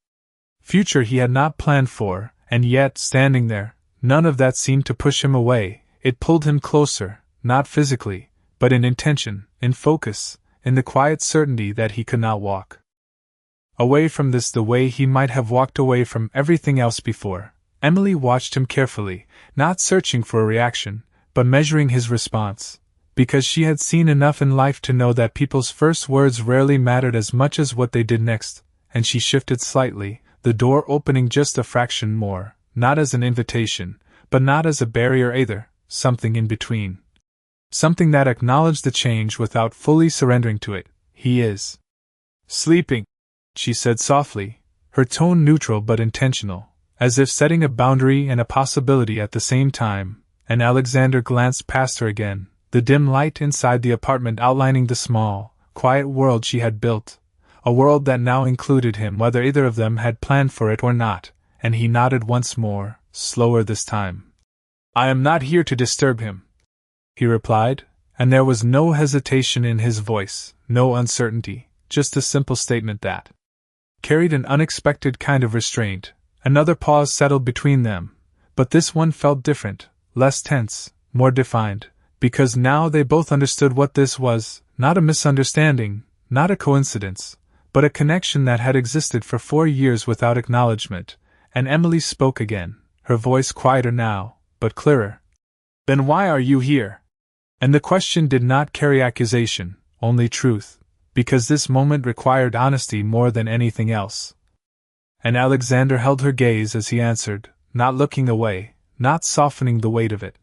future he had not planned for, and yet, standing there, none of that seemed to push him away, it pulled him closer, not physically, but in intention, in focus, in the quiet certainty that he could not walk away from this the way he might have walked away from everything else before. Emily watched him carefully, not searching for a reaction, but measuring his response, because she had seen enough in life to know that people's first words rarely mattered as much as what they did next, and she shifted slightly, the door opening just a fraction more, not as an invitation, but not as a barrier either, something in between. Something that acknowledged the change without fully surrendering to it. He is sleeping, she said softly, her tone neutral but intentional, as if setting a boundary and a possibility at the same time, and Alexander glanced past her again, the dim light inside the apartment outlining the small, quiet world she had built, a world that now included him whether either of them had planned for it or not, and he nodded once more, slower this time. "I am not here to disturb him," he replied, and there was no hesitation in his voice, no uncertainty, just a simple statement that carried an unexpected kind of restraint. Another pause settled between them, but this one felt different, less tense, more defined, because now they both understood what this was, not a misunderstanding, not a coincidence, but a connection that had existed for 4 years without acknowledgement, and Emily spoke again, her voice quieter now, but clearer. "Then why are you here?" And the question did not carry accusation, only truth, because this moment required honesty more than anything else. And Alexander held her gaze as he answered, not looking away, not softening the weight of it.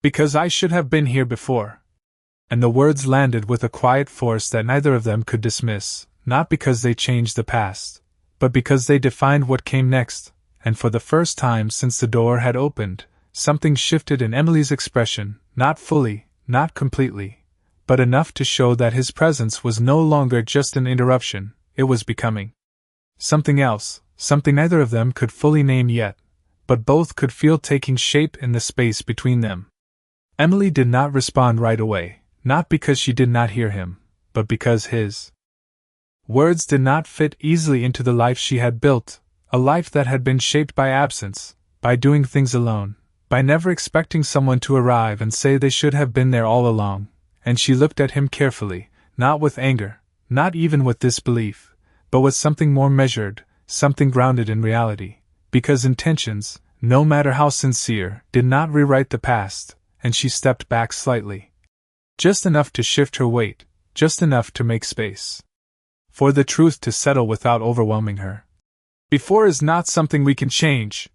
"Because I should have been here before." And the words landed with a quiet force that neither of them could dismiss, not because they changed the past, but because they defined what came next, and for the first time since the door had opened, something shifted in Emily's expression, not fully, not completely, but enough to show that his presence was no longer just an interruption, it was becoming something else, something neither of them could fully name yet, but both could feel taking shape in the space between them. Emily did not respond right away, not because she did not hear him, but because his words did not fit easily into the life she had built, a life that had been shaped by absence, by doing things alone, by never expecting someone to arrive and say they should have been there all along. And she looked at him carefully, not with anger, not even with disbelief, but with something more measured, something grounded in reality, because intentions, no matter how sincere, did not rewrite the past, and she stepped back slightly. Just enough to shift her weight, just enough to make space for the truth to settle without overwhelming her. "Before is not something we can change,"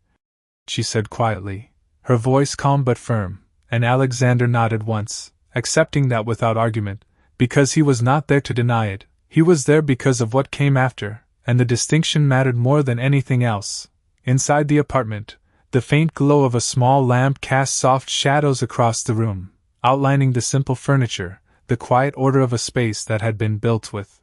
she said quietly, her voice calm but firm, and Alexander nodded once, accepting that without argument, because he was not there to deny it, he was there because of what came after, and the distinction mattered more than anything else. Inside the apartment, the faint glow of a small lamp cast soft shadows across the room, outlining the simple furniture, the quiet order of a space that had been built with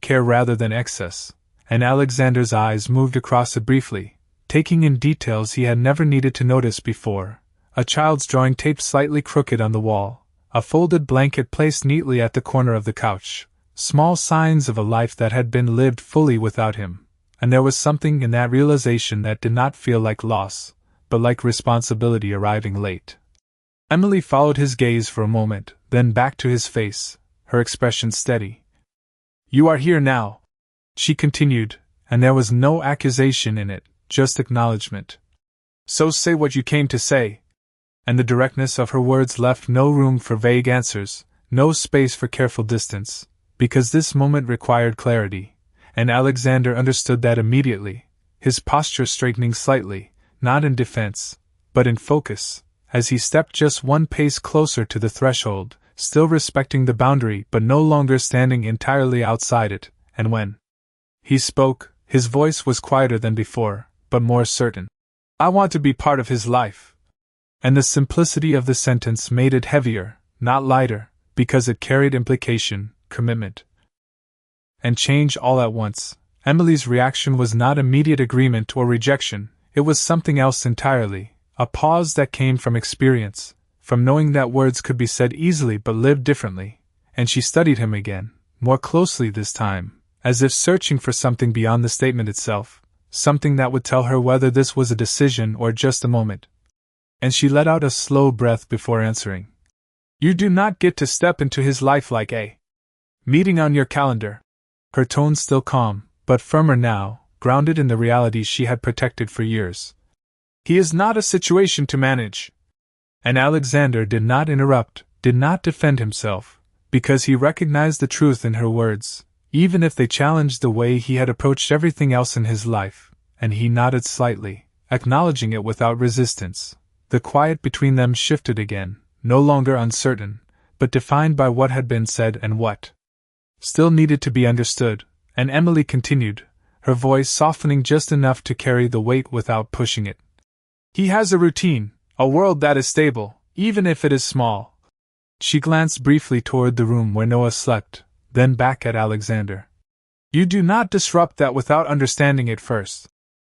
care rather than excess, and Alexander's eyes moved across it briefly, taking in details he had never needed to notice before, a child's drawing taped slightly crooked on the wall, a folded blanket placed neatly at the corner of the couch, small signs of a life that had been lived fully without him, and there was something in that realization that did not feel like loss, but like responsibility arriving late. Emily followed his gaze for a moment, then back to his face, her expression steady. "You are here now," she continued, and there was no accusation in it, just acknowledgement. "So say what you came to say." And the directness of her words left no room for vague answers, no space for careful distance, because this moment required clarity, and Alexander understood that immediately, his posture straightening slightly, not in defense, but in focus, as he stepped just one pace closer to the threshold, still respecting the boundary but no longer standing entirely outside it, and when he spoke, his voice was quieter than before, but more certain. "I want to be part of his life." And the simplicity of the sentence made it heavier, not lighter, because it carried implication, commitment, and change all at once. Emily's reaction was not immediate agreement or rejection, it was something else entirely, a pause that came from experience, from knowing that words could be said easily but lived differently, and she studied him again, more closely this time, as if searching for something beyond the statement itself, something that would tell her whether this was a decision or just a moment. And she let out a slow breath before answering. "You do not get to step into his life like a Meeting on your calendar. Her tone still calm, but firmer now, grounded in the realities she had protected for years. He is not a situation to manage. And Alexander did not interrupt, did not defend himself, because he recognized the truth in her words, even if they challenged the way he had approached everything else in his life, and he nodded slightly, acknowledging it without resistance. The quiet between them shifted again, no longer uncertain, but defined by what had been said and what still needed to be understood, and Emily continued, her voice softening just enough to carry the weight without pushing it. He has a routine, a world that is stable, even if it is small. She glanced briefly toward the room where Noah slept, then back at Alexander. You do not disrupt that without understanding it first.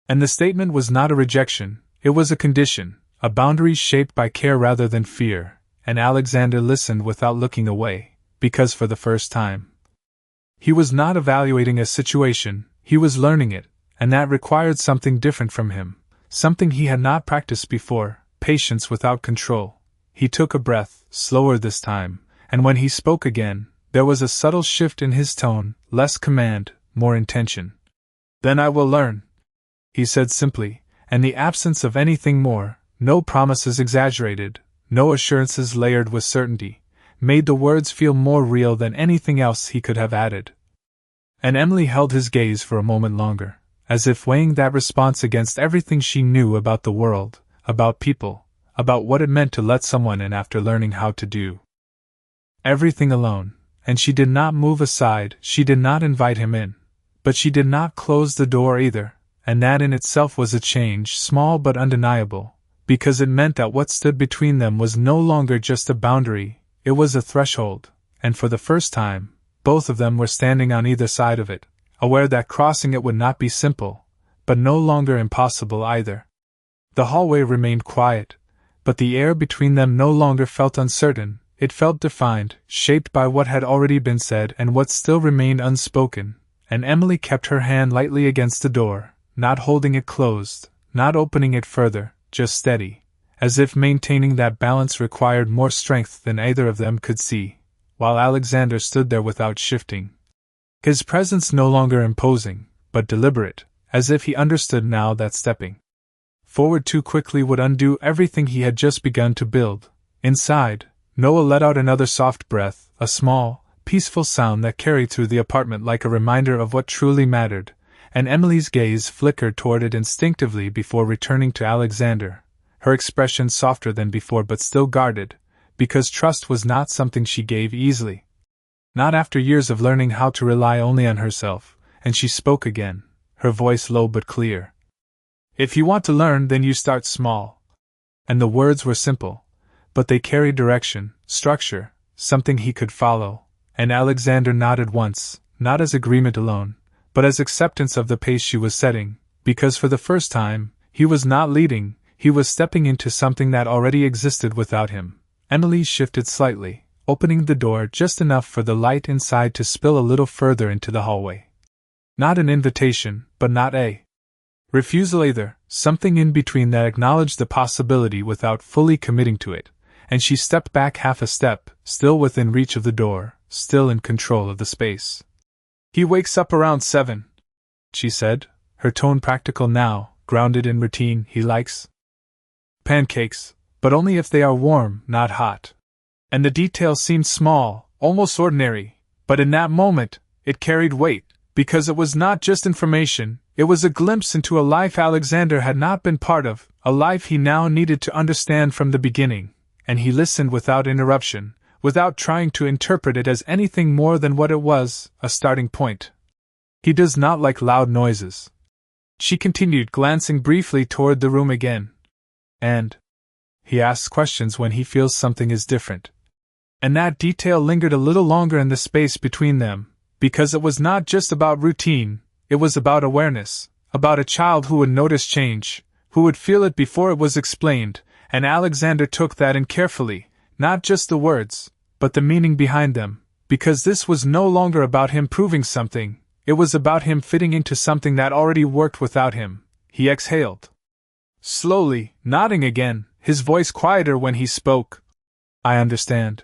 And the statement was not a rejection, it was a condition, a boundary shaped by care rather than fear, and Alexander listened without looking away, because for the first time, he was not evaluating a situation, he was learning it, and that required something different from him, something he had not practiced before, patience without control. He took a breath, slower this time, and when he spoke again, there was a subtle shift in his tone, less command, more intention. Then I will learn, he said simply, and the absence of anything more, no promises exaggerated, no assurances layered with certainty, made the words feel more real than anything else he could have added. And Emily held his gaze for a moment longer, as if weighing that response against everything she knew about the world, about people, about what it meant to let someone in after learning how to do everything alone. And she did not move aside, she did not invite him in, but she did not close the door either, and that in itself was a change, small but undeniable, because it meant that what stood between them was no longer just a boundary, it was a threshold, and for the first time, both of them were standing on either side of it, aware that crossing it would not be simple, but no longer impossible either. The hallway remained quiet, but the air between them no longer felt uncertain, it felt defined, shaped by what had already been said and what still remained unspoken, and Emily kept her hand lightly against the door, not holding it closed, not opening it further, just steady, as if maintaining that balance required more strength than either of them could see, while Alexander stood there without shifting. His presence no longer imposing, but deliberate, as if he understood now that stepping forward too quickly would undo everything he had just begun to build. Inside, Noah let out another soft breath, a small, peaceful sound that carried through the apartment like a reminder of what truly mattered, and Emily's gaze flickered toward it instinctively before returning to Alexander, her expression softer than before but still guarded, because trust was not something she gave easily. Not after years of learning how to rely only on herself, and she spoke again, her voice low but clear. If you want to learn, then you start small. And the words were simple, but they carried direction, structure, something he could follow, and Alexander nodded once, not as agreement alone, but as acceptance of the pace she was setting, because for the first time, he was not leading, he was stepping into something that already existed without him. Emily shifted slightly, opening the door just enough for the light inside to spill a little further into the hallway. Not an invitation, but not a refusal either, something in between that acknowledged the possibility without fully committing to it, and she stepped back half a step, still within reach of the door, still in control of the space. He wakes up around 7, she said, her tone practical now, grounded in routine. He likes pancakes, but only if they are warm, not hot. And the detail seemed small, almost ordinary, but in that moment, it carried weight, because it was not just information, it was a glimpse into a life Alexander had not been part of, a life he now needed to understand from the beginning, and he listened without interruption, without trying to interpret it as anything more than what it was, a starting point. He does not like loud noises. She continued, glancing briefly toward the room again. And he asks questions when he feels something is different. And that detail lingered a little longer in the space between them, because it was not just about routine, it was about awareness, about a child who would notice change, who would feel it before it was explained, and Alexander took that in carefully, not just the words, but the meaning behind them, because this was no longer about him proving something, it was about him fitting into something that already worked without him. He exhaled slowly, nodding again, his voice quieter when he spoke. I understand.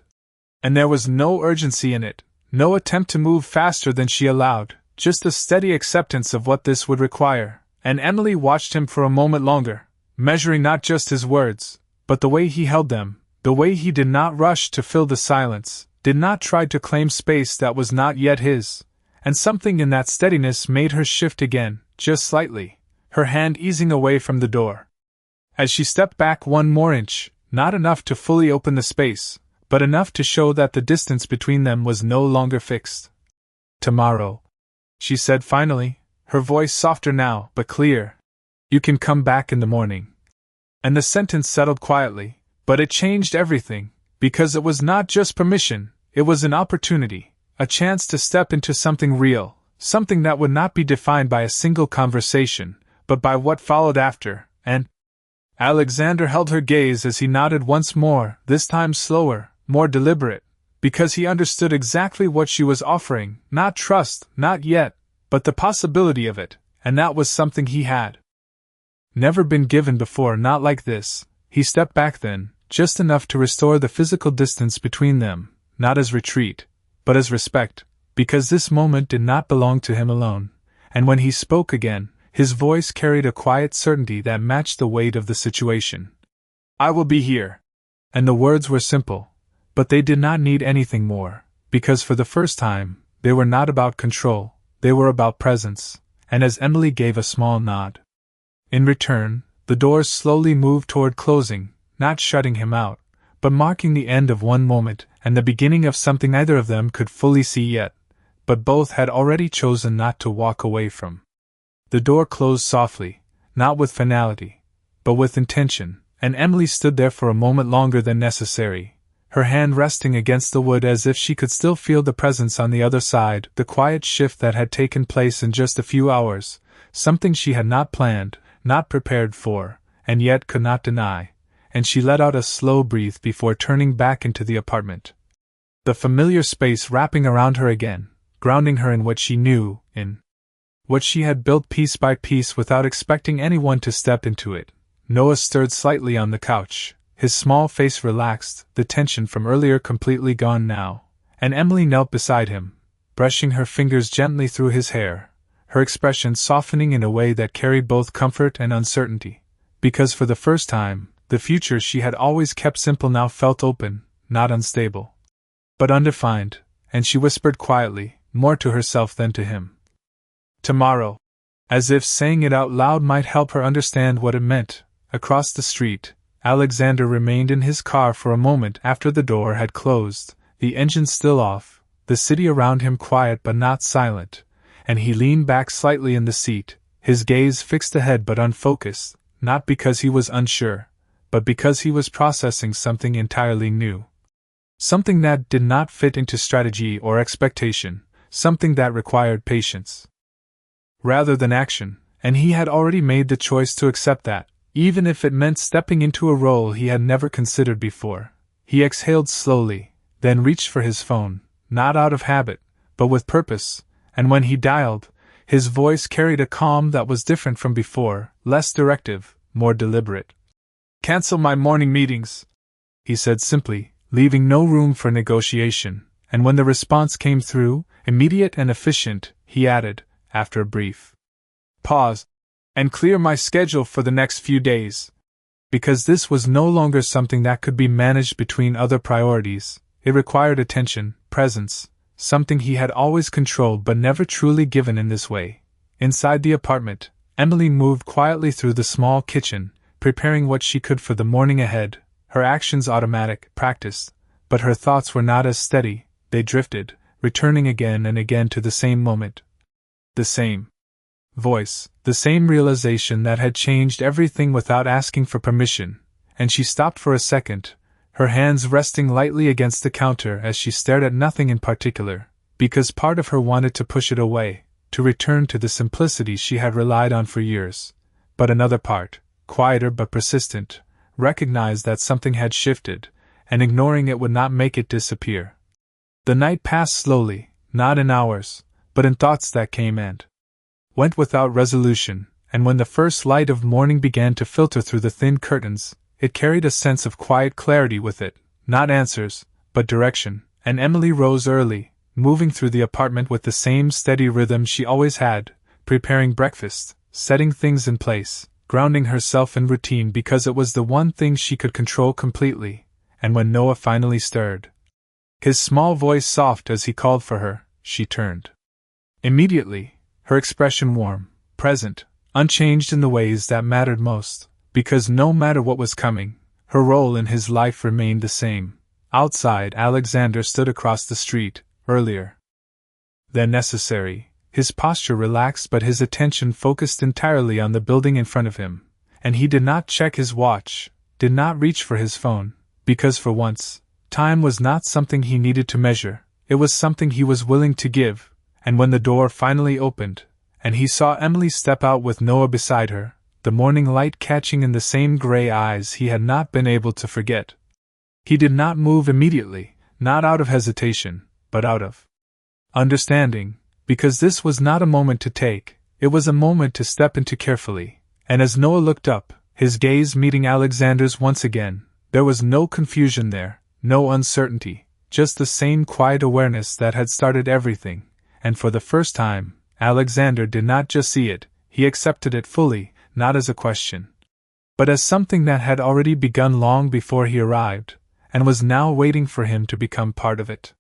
And there was no urgency in it, no attempt to move faster than she allowed, just a steady acceptance of what this would require, and Emily watched him for a moment longer, measuring not just his words, but the way he held them, the way he did not rush to fill the silence, did not try to claim space that was not yet his, and something in that steadiness made her shift again, just slightly, her hand easing away from the door. As she stepped back one more inch, not enough to fully open the space, but enough to show that the distance between them was no longer fixed. "Tomorrow," she said finally, her voice softer now, but clear. "You can come back in the morning." And the sentence settled quietly, but it changed everything, because it was not just permission, it was an opportunity, a chance to step into something real, something that would not be defined by a single conversation, but by what followed after, and Alexander held her gaze as he nodded once more, this time slower, more deliberate, because he understood exactly what she was offering, not trust, not yet, but the possibility of it, and that was something he had never been given before, not like this. He stepped back then, just enough to restore the physical distance between them, not as retreat, but as respect, because this moment did not belong to him alone, and when he spoke again, his voice carried a quiet certainty that matched the weight of the situation. "I will be here." And the words were simple, but they did not need anything more, because for the first time, they were not about control, they were about presence, and as Emily gave a small nod in return, the doors slowly moved toward closing, not shutting him out, but marking the end of one moment and the beginning of something neither of them could fully see yet, but both had already chosen not to walk away from. The door closed softly, not with finality, but with intention, and Emily stood there for a moment longer than necessary, her hand resting against the wood as if she could still feel the presence on the other side, the quiet shift that had taken place in just a few hours, something she had not planned, not prepared for, and yet could not deny, and she let out a slow breath before turning back into the apartment. The familiar space wrapping around her again, grounding her in what she knew, in what she had built piece by piece without expecting anyone to step into it. Noah stirred slightly on the couch, his small face relaxed, the tension from earlier completely gone now, and Emily knelt beside him, brushing her fingers gently through his hair, her expression softening in a way that carried both comfort and uncertainty, because for the first time, the future she had always kept simple now felt open, not unstable, but undefined, and she whispered quietly, more to herself than to him, "Tomorrow," as if saying it out loud might help her understand what it meant. Across the street, Alexander remained in his car for a moment after the door had closed, the engine still off, the city around him quiet but not silent, and he leaned back slightly in the seat, his gaze fixed ahead but unfocused, not because he was unsure, but because he was processing something entirely new. Something that did not fit into strategy or expectation, something that required patience rather than action, and he had already made the choice to accept that, even if it meant stepping into a role he had never considered before. He exhaled slowly, then reached for his phone, not out of habit, but with purpose, and when he dialed, his voice carried a calm that was different from before, less directive, more deliberate. "Cancel my morning meetings," he said simply, leaving no room for negotiation, and when the response came through, immediate and efficient, he added, after a brief pause, "and clear my schedule for the next few days." Because this was no longer something that could be managed between other priorities, it required attention, presence, something he had always controlled but never truly given in this way. Inside the apartment, Emily moved quietly through the small kitchen, preparing what she could for the morning ahead, her actions automatic, practiced, but her thoughts were not as steady, they drifted, returning again and again to the same moment. The same voice, the same realization that had changed everything without asking for permission, and she stopped for a second, her hands resting lightly against the counter as she stared at nothing in particular, because part of her wanted to push it away, to return to the simplicity she had relied on for years, but another part, quieter but persistent, recognized that something had shifted, and ignoring it would not make it disappear. The night passed slowly, not in hours, but in thoughts that came and went without resolution, and when the first light of morning began to filter through the thin curtains, it carried a sense of quiet clarity with it, not answers, but direction, and Emily rose early, moving through the apartment with the same steady rhythm she always had, preparing breakfast, setting things in place, grounding herself in routine because it was the one thing she could control completely. And when Noah finally stirred, his small voice soft as he called for her, she turned. Immediately, her expression warm, present, unchanged in the ways that mattered most, because no matter what was coming, her role in his life remained the same. Outside, Alexander stood across the street, earlier than necessary, his posture relaxed but his attention focused entirely on the building in front of him, and he did not check his watch, did not reach for his phone, because for once, time was not something he needed to measure, it was something he was willing to give. And when the door finally opened, and he saw Emily step out with Noah beside her, the morning light catching in the same gray eyes he had not been able to forget, he did not move immediately, not out of hesitation, but out of understanding, because this was not a moment to take, it was a moment to step into carefully. And as Noah looked up, his gaze meeting Alexander's once again, there was no confusion there, no uncertainty, just the same quiet awareness that had started everything. And for the first time, Alexander did not just see it, he accepted it fully, not as a question, but as something that had already begun long before he arrived, and was now waiting for him to become part of it.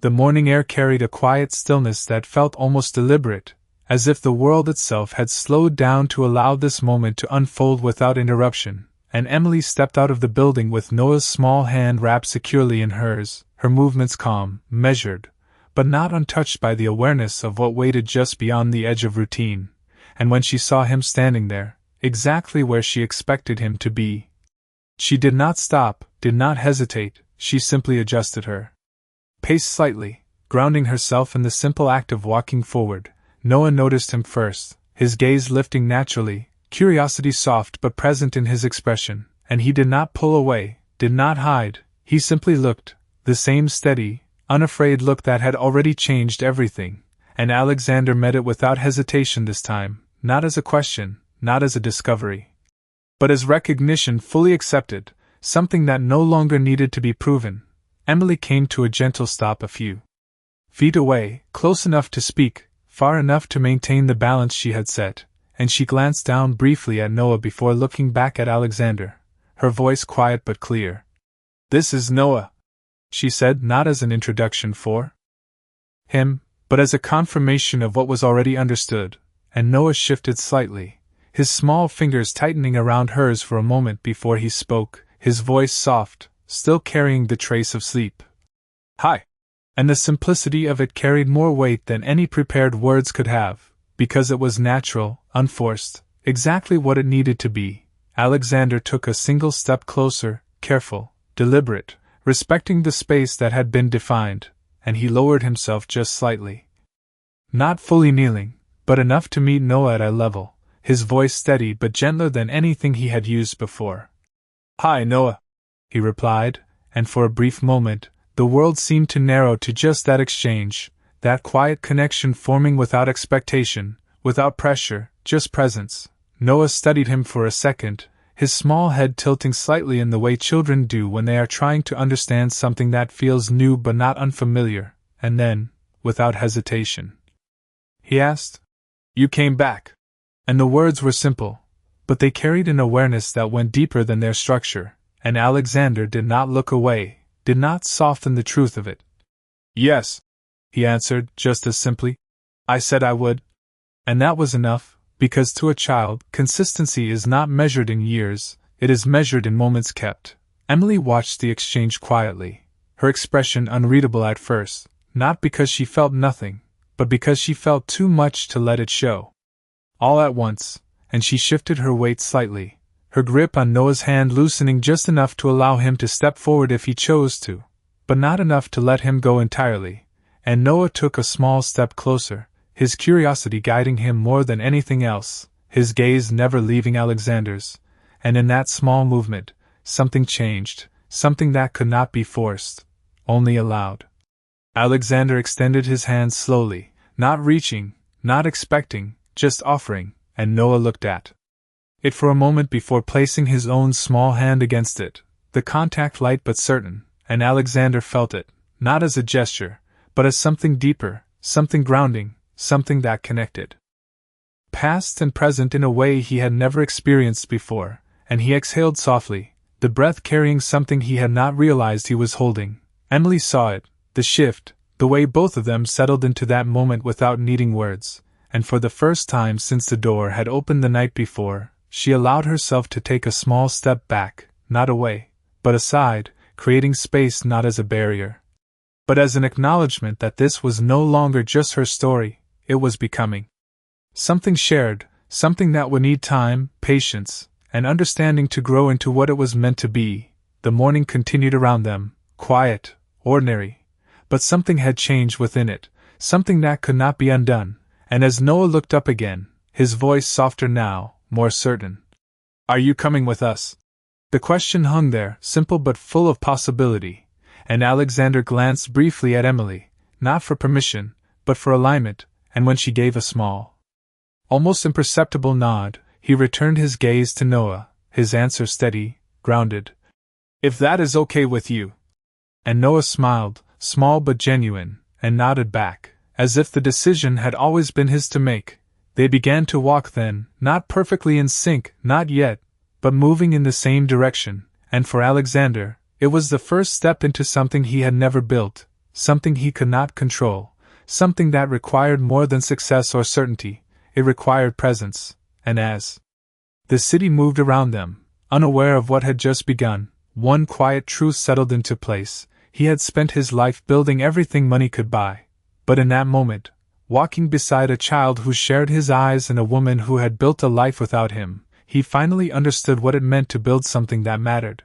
The morning air carried a quiet stillness that felt almost deliberate, as if the world itself had slowed down to allow this moment to unfold without interruption, and Emily stepped out of the building with Noah's small hand wrapped securely in hers, her movements calm, measured, but not untouched by the awareness of what waited just beyond the edge of routine. And when she saw him standing there, exactly where she expected him to be, she did not stop, did not hesitate, she simply adjusted her pace slightly, grounding herself in the simple act of walking forward. Noah noticed him first, his gaze lifting naturally, curiosity soft but present in his expression, and he did not pull away, did not hide, he simply looked, the same steady, unafraid look that had already changed everything, and Alexander met it without hesitation this time, not as a question, not as a discovery, but as recognition fully accepted, something that no longer needed to be proven. Emily came to a gentle stop a few feet away, close enough to speak, far enough to maintain the balance she had set, and she glanced down briefly at Noah before looking back at Alexander, her voice quiet but clear. "This is Noah," she said, not as an introduction for him, but as a confirmation of what was already understood, and Noah shifted slightly, his small fingers tightening around hers for a moment before he spoke, his voice soft, still carrying the trace of sleep. "Hi." And the simplicity of it carried more weight than any prepared words could have, because it was natural, unforced, exactly what it needed to be. Alexander took a single step closer, careful, deliberate, respecting the space that had been defined, and he lowered himself just slightly. Not fully kneeling, but enough to meet Noah at eye level, his voice steady but gentler than anything he had used before. "Hi, Noah," he replied, and for a brief moment, the world seemed to narrow to just that exchange, that quiet connection forming without expectation, without pressure, just presence. Noah studied him for a second, his small head tilting slightly in the way children do when they are trying to understand something that feels new but not unfamiliar, and then, without hesitation, he asked, "You came back?" And the words were simple, but they carried an awareness that went deeper than their structure, and Alexander did not look away, did not soften the truth of it. "Yes," he answered, just as simply. "I said I would." And that was enough, because to a child, consistency is not measured in years, it is measured in moments kept. Emily watched the exchange quietly, her expression unreadable at first, not because she felt nothing, but because she felt too much to let it show. All at once, and she shifted her weight slightly, her grip on Noah's hand loosening just enough to allow him to step forward if he chose to, but not enough to let him go entirely, and Noah took a small step closer, his curiosity guiding him more than anything else, his gaze never leaving Alexander's, and in that small movement, something changed, something that could not be forced, only allowed. Alexander extended his hand slowly, not reaching, not expecting, just offering, and Noah looked at it for a moment before placing his own small hand against it, the contact light but certain, and Alexander felt it, not as a gesture, but as something deeper, something grounding, something that connected past and present in a way he had never experienced before, and he exhaled softly, the breath carrying something he had not realized he was holding. Emily saw it, the shift, the way both of them settled into that moment without needing words, and for the first time since the door had opened the night before, she allowed herself to take a small step back, not away, but aside, creating space not as a barrier, but as an acknowledgement that this was no longer just her story, it was becoming something shared, something that would need time, patience, and understanding to grow into what it was meant to be. The morning continued around them, quiet, ordinary, but something had changed within it, something that could not be undone, and as Noah looked up again, his voice softer now, more certain. "Are you coming with us?" The question hung there, simple but full of possibility, and Alexander glanced briefly at Emily, not for permission, but for alignment, and when she gave a small, almost imperceptible nod, he returned his gaze to Noah, his answer steady, grounded. "If that is okay with you." And Noah smiled, small but genuine, and nodded back, as if the decision had always been his to make. They began to walk then, not perfectly in sync, not yet, but moving in the same direction, and for Alexander, it was the first step into something he had never built, something he could not control, something that required more than success or certainty, it required presence, and as the city moved around them, unaware of what had just begun, one quiet truth settled into place. He had spent his life building everything money could buy, but in that moment, walking beside a child who shared his eyes and a woman who had built a life without him, he finally understood what it meant to build something that mattered.